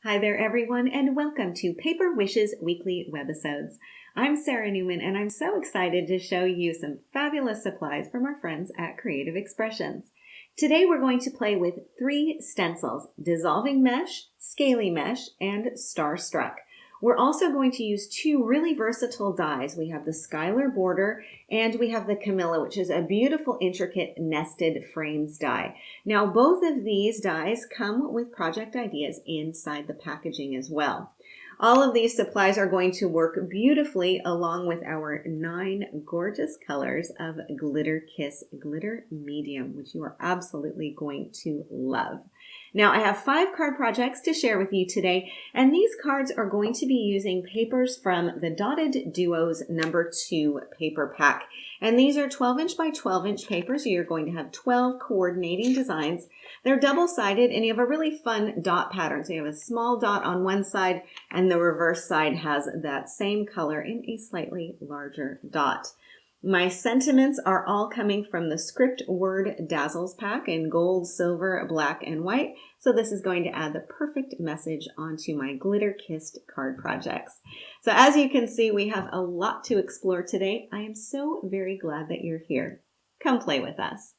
Hi there, everyone, and welcome to Paper Wishes Weekly Webisodes. I'm Sarah Newman, and I'm so excited to show you some fabulous supplies from our friends at Creative Expressions. Today, we're going to play with 3 stencils: Dissolving Mesh, Scaly Mesh, and Starstruck. We're also going to use 2 really versatile dies. We have the Skylar Border and we have the Camilla, which is a beautiful, intricate nested frames die. Now, both of these dies come with project ideas inside the packaging as well. All of these supplies are going to work beautifully along with our 9 gorgeous colors of Glitter Kiss Glitter Medium, which you are absolutely going to love. Now, I have 5 card projects to share with you today, and these cards are going to be using papers from the Dotted Duos number 2 paper pack. And these are 12-inch by 12-inch papers. So you're going to have 12 coordinating designs. They're double-sided, and you have a really fun dot pattern. So you have a small dot on one side, and the reverse side has that same color in a slightly larger dot. My sentiments are all coming from the Script Word Dazzles pack in gold, silver, black, and white. So this is going to add the perfect message onto my glitter kissed card projects. So as you can see, we have a lot to explore today. I am so very glad that you're here. Come play with us.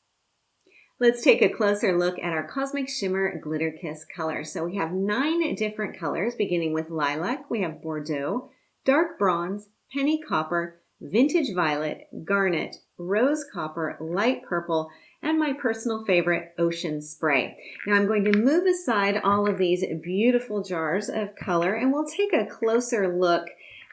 Let's take a closer look at our Cosmic Shimmer Glitter Kiss colors. So we have 9 different colors, beginning with lilac. We have Bordeaux, dark bronze, penny copper, vintage violet, garnet, rose copper, light purple, and my personal favorite, ocean spray. Now I'm going to move aside all of these beautiful jars of color, and we'll take a closer look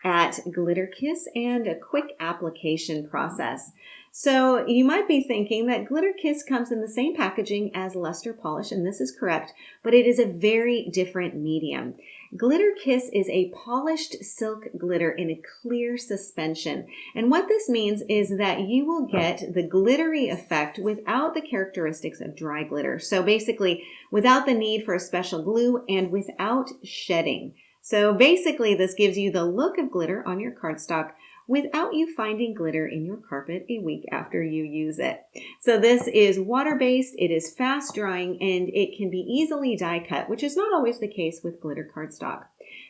at Glitter Kiss and a quick application process. So you might be thinking that Glitter Kiss comes in the same packaging as Luster Polish, and this is correct, but it is a very different medium. Glitter Kiss is a polished silk glitter in a clear suspension. And what this means is that you will get the glittery effect without the characteristics of dry glitter. So basically, without the need for a special glue and without shedding. So basically, this gives you the look of glitter on your cardstock without you finding glitter in your carpet a week after you use it. So this is water-based, it is fast drying, and it can be easily die cut, which is not always the case with glitter cardstock.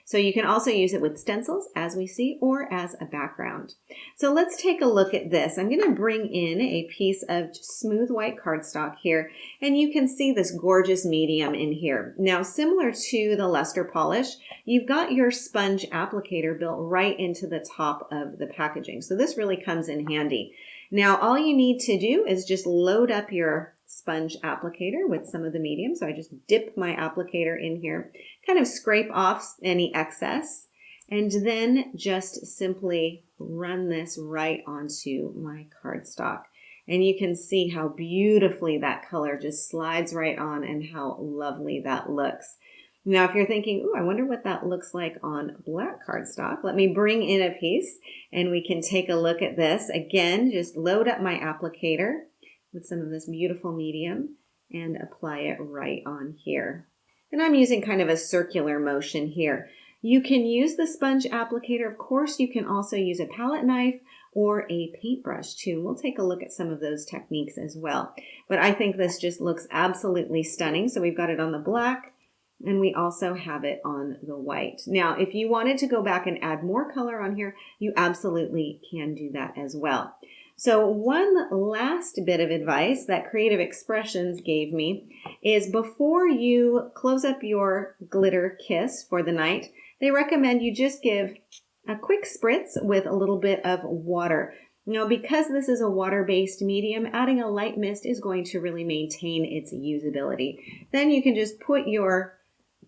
So you can also use it with stencils, as we see, or as a background. So let's take a look at this. I'm going to bring in a piece of smooth white cardstock here, and you can see this gorgeous medium in here. Now, similar to the Luster Polish, you've got your sponge applicator built right into the top of the packaging. So this really comes in handy. Now, all you need to do is just load up your sponge applicator with some of the medium. So I just dip my applicator in here, kind of scrape off any excess, and then just simply run this right onto my cardstock. And you can see how beautifully that color just slides right on and how lovely that looks. Now, if you're thinking, I wonder what that looks like on black cardstock, let me bring in a piece and we can take a look at this. Again, just load up my applicator with some of this beautiful medium and apply it right on here. And I'm using kind of a circular motion here. You can use the sponge applicator. Of course, you can also use a palette knife or a paintbrush too. We'll take a look at some of those techniques as well. But I think this just looks absolutely stunning. So we've got it on the black, and we also have it on the white. Now, if you wanted to go back and add more color on here, you absolutely can do that as well. So one last bit of advice that Creative Expressions gave me is before you close up your glitter kiss for the night, they recommend you just give a quick spritz with a little bit of water. Now, because this is a water-based medium, adding a light mist is going to really maintain its usability. Then you can just put your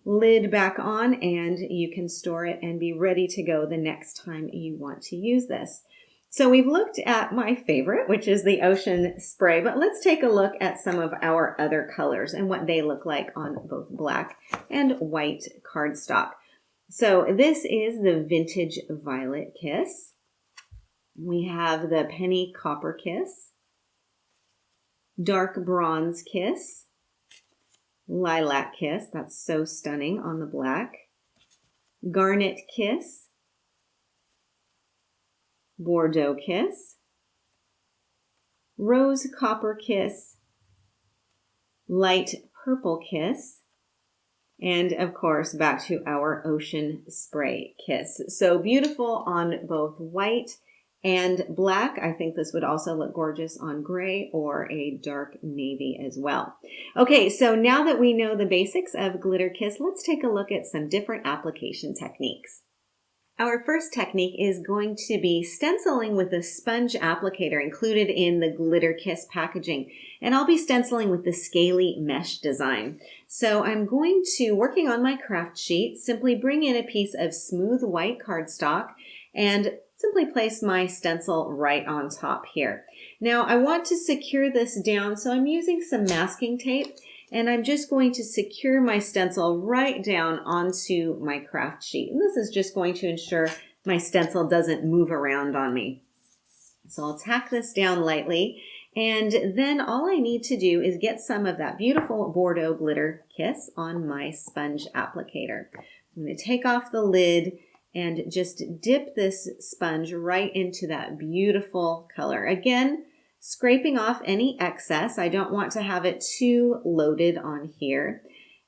lid back on and you can store it and be ready to go the next time you want to use this. So we've looked at my favorite, which is the ocean spray, but let's take a look at some of our other colors and what they look like on both black and white cardstock. So this is the Vintage Violet Kiss. We have the Penny Copper Kiss, Dark Bronze Kiss, Lilac Kiss, that's so stunning on the black, Garnet Kiss, Bordeaux Kiss, Rose Copper Kiss, Light Purple Kiss, And of course, back to our Ocean Spray Kiss. So beautiful on both white and black. I think this would also look gorgeous on gray or a dark navy as well. Okay, so now that we know the basics of Glitter Kiss, let's take a look at some different application techniques. Our first technique is going to be stenciling with a sponge applicator included in the Glitter Kiss packaging. And I'll be stenciling with the scaly mesh design. So I'm going to, working on my craft sheet, simply bring in a piece of smooth white cardstock and simply place my stencil right on top here. Now I want to secure this down, so I'm using some masking tape. And I'm just going to secure my stencil right down onto my craft sheet. And this is just going to ensure my stencil doesn't move around on me. So I'll tack this down lightly. And then all I need to do is get some of that beautiful Bordeaux Glitter Kiss on my sponge applicator. I'm going to take off the lid and just dip this sponge right into that beautiful color. Again, scraping off any excess. I don't want to have it too loaded on here.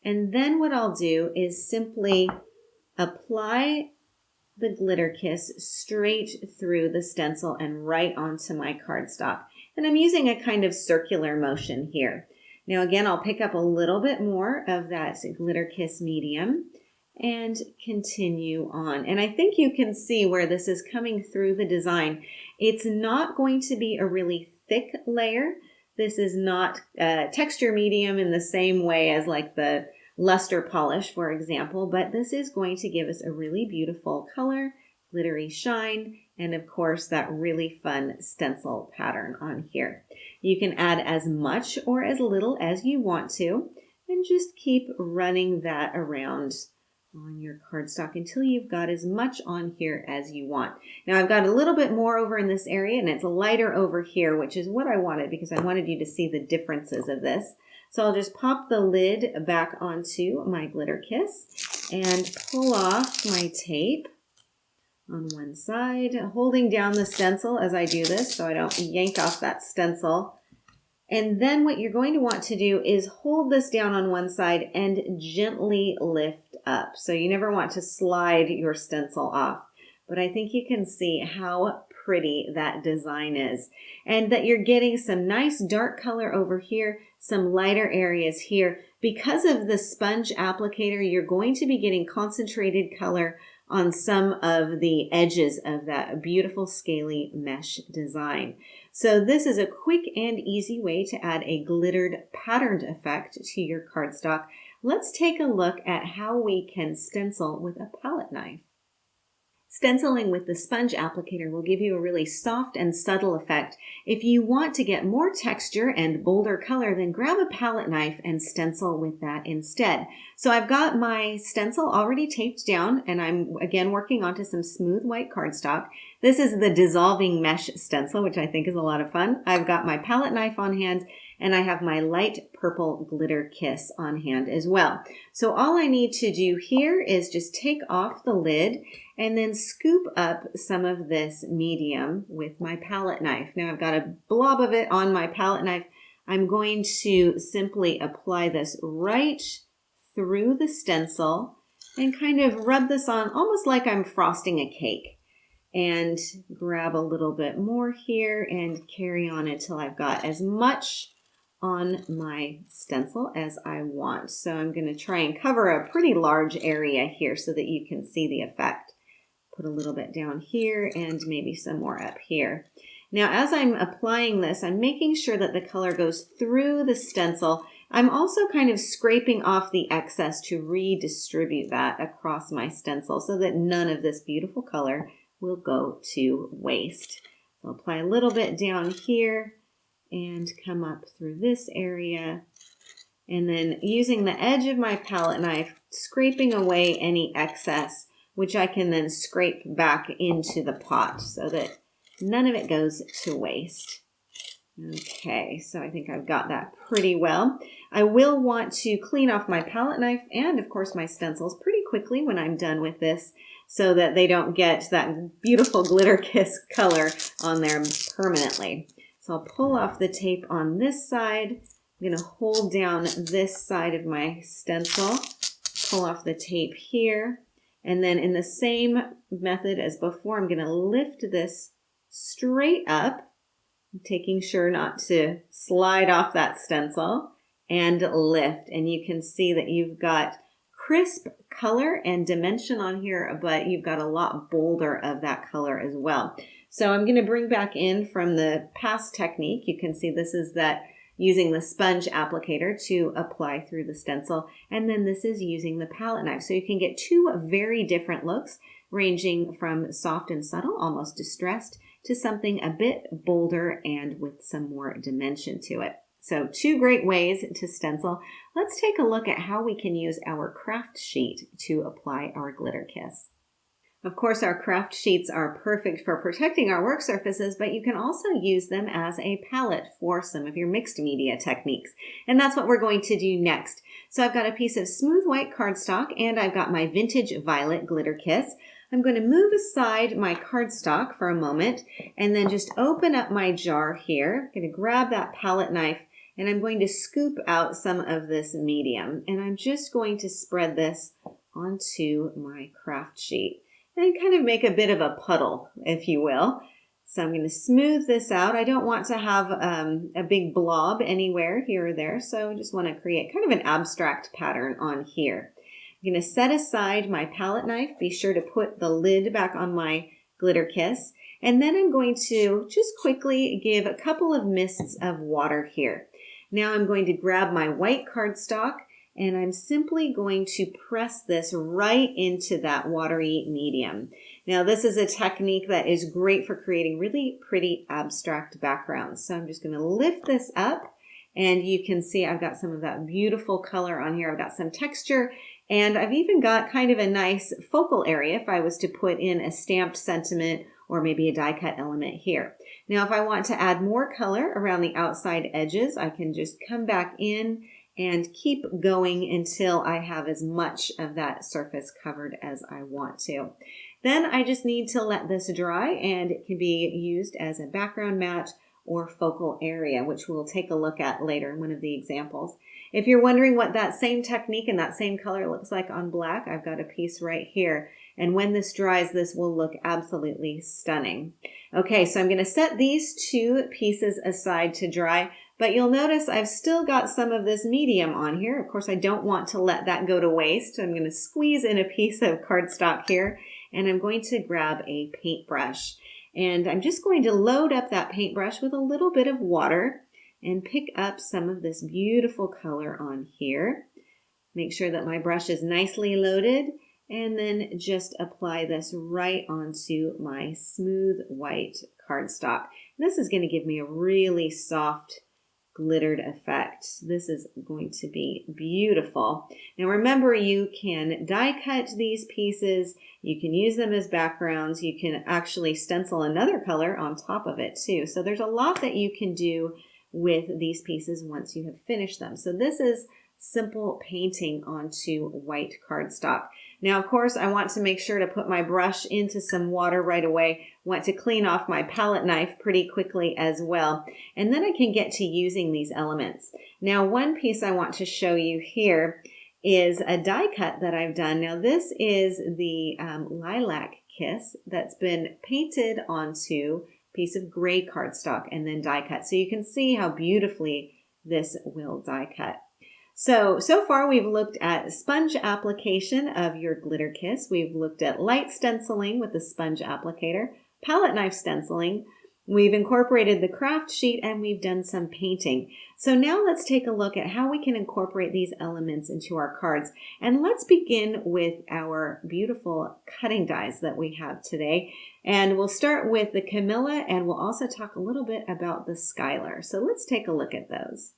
And then what I'll do is simply apply the Glitter Kiss straight through the stencil and right onto my cardstock. And I'm using a kind of circular motion here. Now again, I'll pick up a little bit more of that Glitter Kiss medium and continue on. And I think you can see where this is coming through the design. It's not going to be a really thick layer. This is not a texture medium in the same way as like the luster polish, for example, but this is going to give us a really beautiful color, glittery shine, and of course that really fun stencil pattern on here. You can add as much or as little as you want to, and just keep running that around on your cardstock until you've got as much on here as you want. Now I've got a little bit more over in this area and it's lighter over here, which is what I wanted because I wanted you to see the differences of this. So I'll just pop the lid back onto my Glitter Kiss and pull off my tape on one side, holding down the stencil as I do this so I don't yank off that stencil. And then what you're going to want to do is hold this down on one side and gently lift up. So you never want to slide your stencil off. But I think you can see how pretty that design is. And that you're getting some nice dark color over here, some lighter areas here. Because of the sponge applicator, you're going to be getting concentrated color on some of the edges of that beautiful scaly mesh design. So this is a quick and easy way to add a glittered patterned effect to your cardstock. Let's take a look at how we can stencil with a palette knife. Stenciling with the sponge applicator will give you a really soft and subtle effect. If you want to get more texture and bolder color, then grab a palette knife and stencil with that instead. So I've got my stencil already taped down and I'm again working onto some smooth white cardstock. This is the dissolving mesh stencil, which I think is a lot of fun. I've got my palette knife on hand and I have my light purple Glitter Kiss on hand as well. So all I need to do here is just take off the lid and then scoop up some of this medium with my palette knife. Now I've got a blob of it on my palette knife. I'm going to simply apply this right through the stencil and kind of rub this on almost like I'm frosting a cake. And grab a little bit more here and carry on until I've got as much on my stencil as I want. So I'm going to try and cover a pretty large area here so that you can see the effect. Put a little bit down here and maybe some more up here. Now as I'm applying this, I'm making sure that the color goes through the stencil. I'm also kind of scraping off the excess to redistribute that across my stencil so that none of this beautiful color will go to waste. I'll apply a little bit down here and come up through this area. And then using the edge of my palette knife, scraping away any excess, which I can then scrape back into the pot so that none of it goes to waste. Okay, so I think I've got that pretty well. I will want to clean off my palette knife and of course my stencils pretty quickly when I'm done with this so that they don't get that beautiful Glitter Kiss color on there permanently. So I'll pull off the tape on this side. I'm going to hold down this side of my stencil pull off the tape here. And then in the same method as before, I'm going to lift this straight up, taking sure not to slide off that stencil, and lift. And you can see that you've got crisp color and dimension on here, but you've got a lot bolder of that color as well. So I'm going to bring back in from the past technique. You can see this is that using the sponge applicator to apply through the stencil. And then this is using the palette knife. So you can get two very different looks, ranging from soft and subtle, almost distressed, to something a bit bolder and with some more dimension to it. So two great ways to stencil. Let's take a look at how we can use our craft sheet to apply our glitter kiss. Of course, our craft sheets are perfect for protecting our work surfaces, but you can also use them as a palette for some of your mixed media techniques. And that's what we're going to do next. So I've got a piece of smooth white cardstock and I've got my vintage violet glitter kiss. I'm going to move aside my cardstock for a moment and then just open up my jar here. I'm going to grab that palette knife and I'm going to scoop out some of this medium. And I'm just going to spread this onto my craft sheet and kind of make a bit of a puddle, if you will. So I'm going to smooth this out. I don't want to have a big blob anywhere here or there, so I just want to create kind of an abstract pattern on here. I'm going to set aside my palette knife. Be sure to put the lid back on my glitter kiss. And then I'm going to just quickly give a couple of mists of water here. Now I'm going to grab my white cardstock and I'm simply going to press this right into that watery medium. Now this is a technique that is great for creating really pretty abstract backgrounds. So I'm just going to lift this up and you can see I've got some of that beautiful color on here. I've got some texture and I've even got kind of a nice focal area if I was to put in a stamped sentiment or maybe a die cut element here. Now if I want to add more color around the outside edges, I can just come back in and keep going until I have as much of that surface covered as I want to. Then I just need to let this dry and it can be used as a background match or focal area, which we'll take a look at later in one of the examples. If you're wondering what that same technique and that same color looks like on black, I've got a piece right here. And when this dries, this will look absolutely stunning. Okay, so I'm going to set these two pieces aside to dry. But you'll notice I've still got some of this medium on here. Of course, I don't want to let that go to waste. So I'm going to squeeze in a piece of cardstock here, and I'm going to grab a paintbrush. And I'm just going to load up that paintbrush with a little bit of water and pick up some of this beautiful color on here. Make sure that my brush is nicely loaded, and then just apply this right onto my smooth white cardstock. This is going to give me a really soft glittered effect. This is going to be beautiful. Now remember, you can die cut these pieces. You can use them as backgrounds. You can actually stencil another color on top of it too. So there's a lot that you can do with these pieces once you have finished them. So this is simple painting onto white cardstock. Now, of course, I want to make sure to put my brush into some water right away. I want to clean off my palette knife pretty quickly as well. And then I can get to using these elements. Now, one piece I want to show you here is a die cut that I've done. Now, this is the lilac kiss that's been painted onto a piece of gray cardstock and then die cut. So you can see how beautifully this will die cut. So far we've looked at sponge application of your glitter kiss. We've looked at light stenciling with the sponge applicator, palette knife stenciling. We've incorporated the craft sheet and we've done some painting. So now let's take a look at how we can incorporate these elements into our cards. And let's begin with our beautiful cutting dies that we have today. And we'll start with the Camilla and we'll also talk a little bit about the Skylar. So let's take a look at those.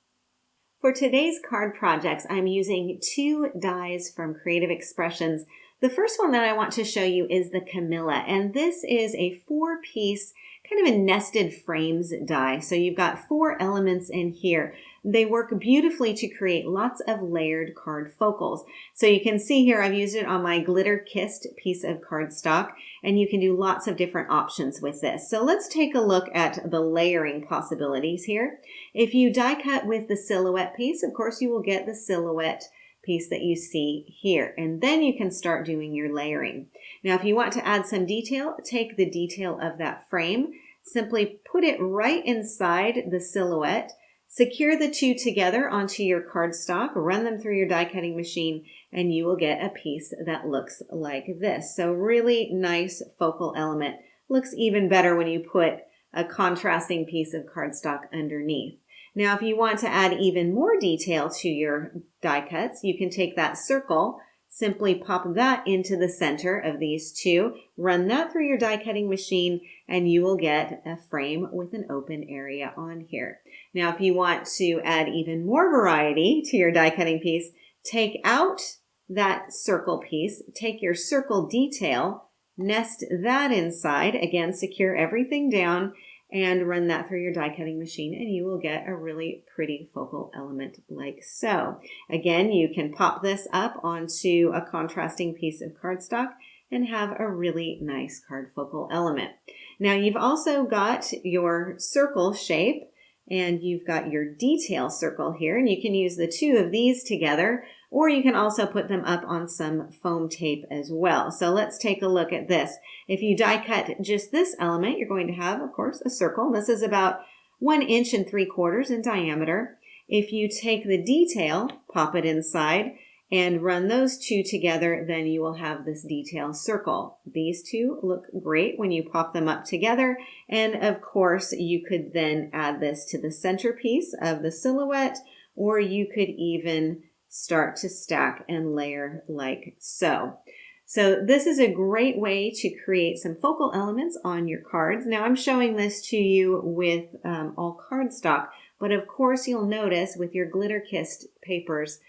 For today's card projects, I'm using two dies from Creative Expressions. The first one that I want to show you is the Camilla, and this is a 4-piece kind of a nested frames die. So you've got 4 elements in here. They work beautifully to create lots of layered card focals. So you can see here I've used it on my glitter kissed piece of cardstock, and you can do lots of different options with this. So let's take a look at the layering possibilities here. If you die cut with the silhouette piece, of course you will get the silhouette piece that you see here. And then you can start doing your layering. Now, if you want to add some detail, take the detail of that frame, simply put it right inside the silhouette, secure the two together onto your cardstock, run them through your die cutting machine, and you will get a piece that looks like this. So really nice focal element. Looks even better when you put a contrasting piece of cardstock underneath. Now, if you want to add even more detail to your die cuts, you can take that circle, simply pop that into the center of these two, run that through your die cutting machine, and you will get a frame with an open area on here. Now, if you want to add even more variety to your die cutting piece, take out that circle piece, take your circle detail, nest that inside, again, secure everything down, and run that through your die cutting machine, and you will get a really pretty focal element like so. Again, you can pop this up onto a contrasting piece of cardstock and have a really nice card focal element. Now, you've also got your circle shape, and you've got your detail circle here, and you can use the two of these together, or you can also put them up on some foam tape as well. So let's take a look at this. If you die cut just this element, you're going to have, of course, a circle. This is about 1 3/4 inches in diameter. If you take the detail, pop it inside, and run those two together, then you will have this detail circle. These two look great when you pop them up together. And of course, you could then add this to the centerpiece of the silhouette, or you could even start to stack and layer like so. So this is a great way to create some focal elements on your cards. Now I'm showing this to you with all cardstock, but of course you'll notice with your glitter kissed papers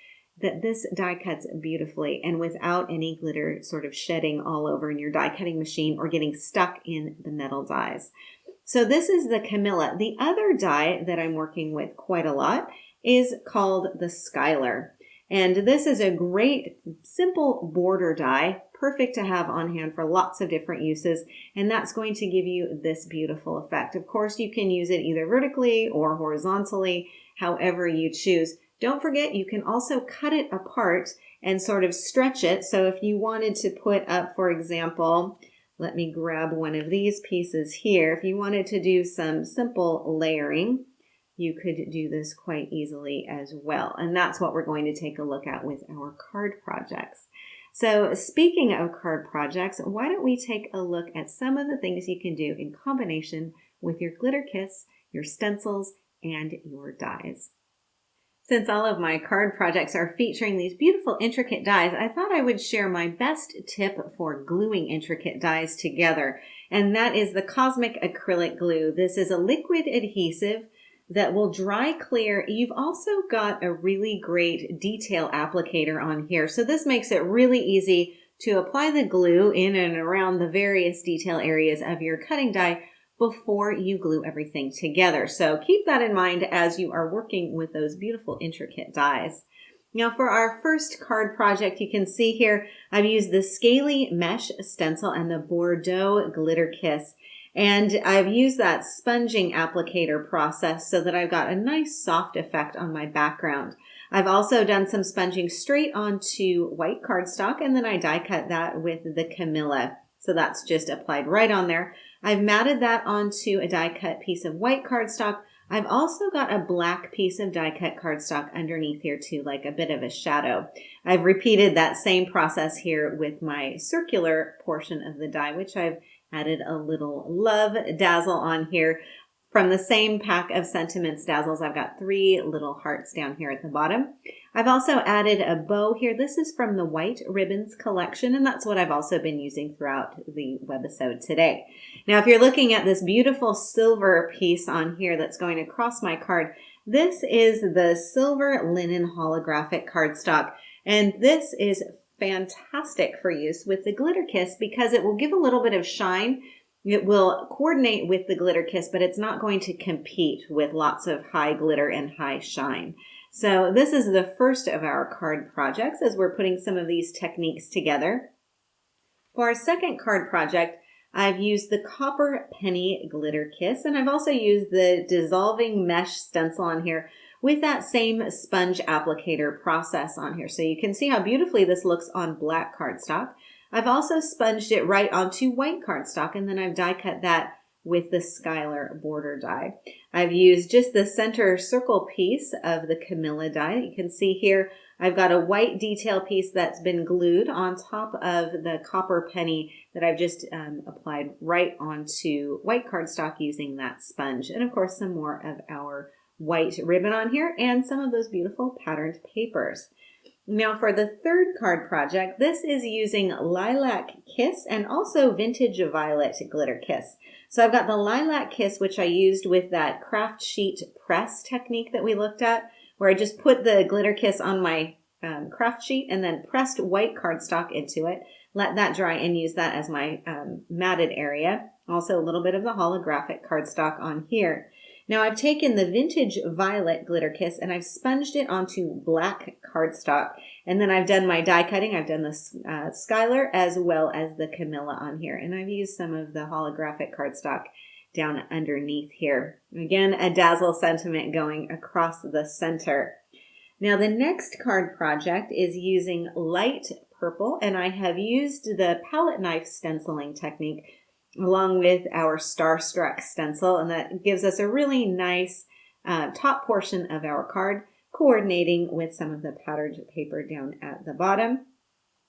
that this die cuts beautifully and without any glitter sort of shedding all over in your die cutting machine or getting stuck in the metal dies. So this is the Camilla. The other die that I'm working with quite a lot is called the Skylar. And this is a great simple border die, perfect to have on hand for lots of different uses. And that's going to give you this beautiful effect. Of course, you can use it either vertically or horizontally, however you choose. Don't forget, you can also cut it apart and sort of stretch it. So if you wanted to put up, for example, let me grab one of these pieces here. If you wanted to do some simple layering, you could do this quite easily as well. And that's what we're going to take a look at with our card projects. So speaking of card projects, why don't we take a look at some of the things you can do in combination with your glitter kits, your stencils, and your dies. Since all of my card projects are featuring these beautiful intricate dies, I thought I would share my best tip for gluing intricate dies together, and that is the Cosmic Acrylic Glue. This is a liquid adhesive that will dry clear. You've also got a really great detail applicator on here, so this makes it really easy to apply the glue in and around the various detail areas of your cutting die before you glue everything together. So keep that in mind as you are working with those beautiful intricate dies. Now for our first card project, you can see here I've used the Scaly Mesh Stencil and the Bordeaux Glitter Kiss. And I've used that sponging applicator process so that I've got a nice soft effect on my background. I've also done some sponging straight onto white cardstock, and then I die cut that with the Camilla. So that's just applied right on there. I've matted that onto a die cut piece of white cardstock. I've also got a black piece of die cut cardstock underneath here too, like a bit of a shadow. I've repeated that same process here with my circular portion of the die, which I've added a little love dazzle on here. From the same pack of Sentiments dazzles, I've got 3 little hearts down here at the bottom. I've also added a bow here. This is from the White Ribbons collection, and that's what I've also been using throughout the webisode today. Now, if you're looking at this beautiful silver piece on here that's going across my card, this is the silver linen holographic cardstock, and this is fantastic for use with the Glitter Kiss because it will give a little bit of shine. It will coordinate with the Glitter Kiss, but it's not going to compete with lots of high glitter and high shine. So this is the first of our card projects as we're putting some of these techniques together. For our second card project, I've used the Copper Penny Glitter Kiss, and I've also used the Dissolving Mesh Stencil on here, with that same sponge applicator process on here. So you can see how beautifully this looks on black cardstock. I've also sponged it right onto white cardstock, and then I've die cut that with the Skylar border die. I've used just the center circle piece of the Camilla die. You can see here I've got a white detail piece that's been glued on top of the copper penny that I've just applied right onto white cardstock using that sponge. And of course some more of our white ribbon on here and some of those beautiful patterned papers. Now for the third card project, this is using Lilac Kiss and also Vintage Violet Glitter Kiss. So I've got the Lilac Kiss, which I used with that craft sheet press technique that we looked at, where I just put the Glitter Kiss on my craft sheet and then pressed white cardstock into it, let that dry and use that as my matted area. Also a little bit of the holographic cardstock on here. Now I've taken the Vintage Violet Glitter Kiss and I've sponged it onto black cardstock. And then I've done my die cutting. I've done the Skylar as well as the Camilla on here. And I've used some of the holographic cardstock down underneath here. Again, a dazzle sentiment going across the center. Now the next card project is using light purple, and I have used the palette knife stenciling technique along with our Starstruck stencil, and that gives us a really nice top portion of our card, coordinating with some of the patterned paper down at the bottom.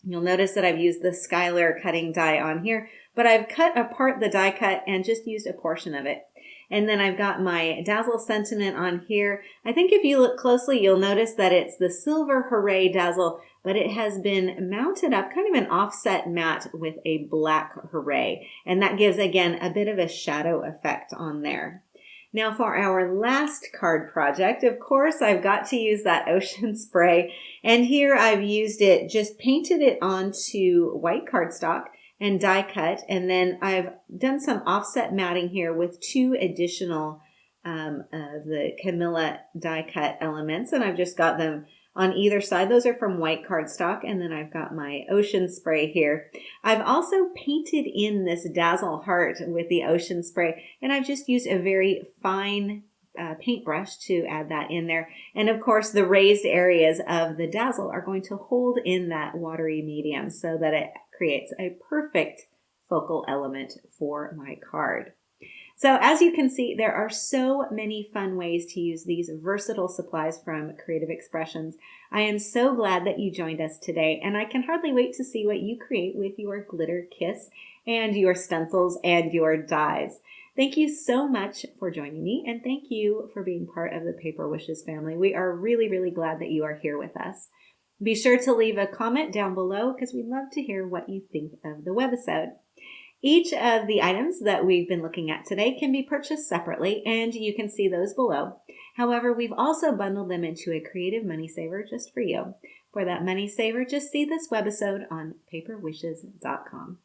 You'll notice that I've used the Skylar cutting die on here, but I've cut apart the die cut and just used a portion of it. And then I've got my Dazzle sentiment on here. I think if you look closely, you'll notice that it's the Silver Hooray Dazzle, but it has been mounted up, kind of an offset mat with a black Hooray. And that gives, again, a bit of a shadow effect on there. Now for our last card project, of course, I've got to use that ocean spray. And here I've used it, just painted it onto white cardstock and die cut, and then I've done some offset matting here with two additional of the Camilla die cut elements, and I've just got them on either side. Those are from white cardstock, and then I've got my ocean spray here. I've also painted in this Dazzle heart with the ocean spray, and I've just used a very fine paintbrush to add that in there. And of course, the raised areas of the Dazzle are going to hold in that watery medium so that it creates a perfect focal element for my card. So as you can see, there are so many fun ways to use these versatile supplies from Creative Expressions. I am so glad that you joined us today, and I can hardly wait to see what you create with your Glitter Kiss and your stencils and your dies. Thank you so much for joining me, and thank you for being part of the Paper Wishes family. We are really, really glad that you are here with us. Be sure to leave a comment down below because we'd love to hear what you think of the webisode. Each of the items that we've been looking at today can be purchased separately, and you can see those below. However, we've also bundled them into a creative money saver just for you. For that money saver, just see this webisode on paperwishes.com.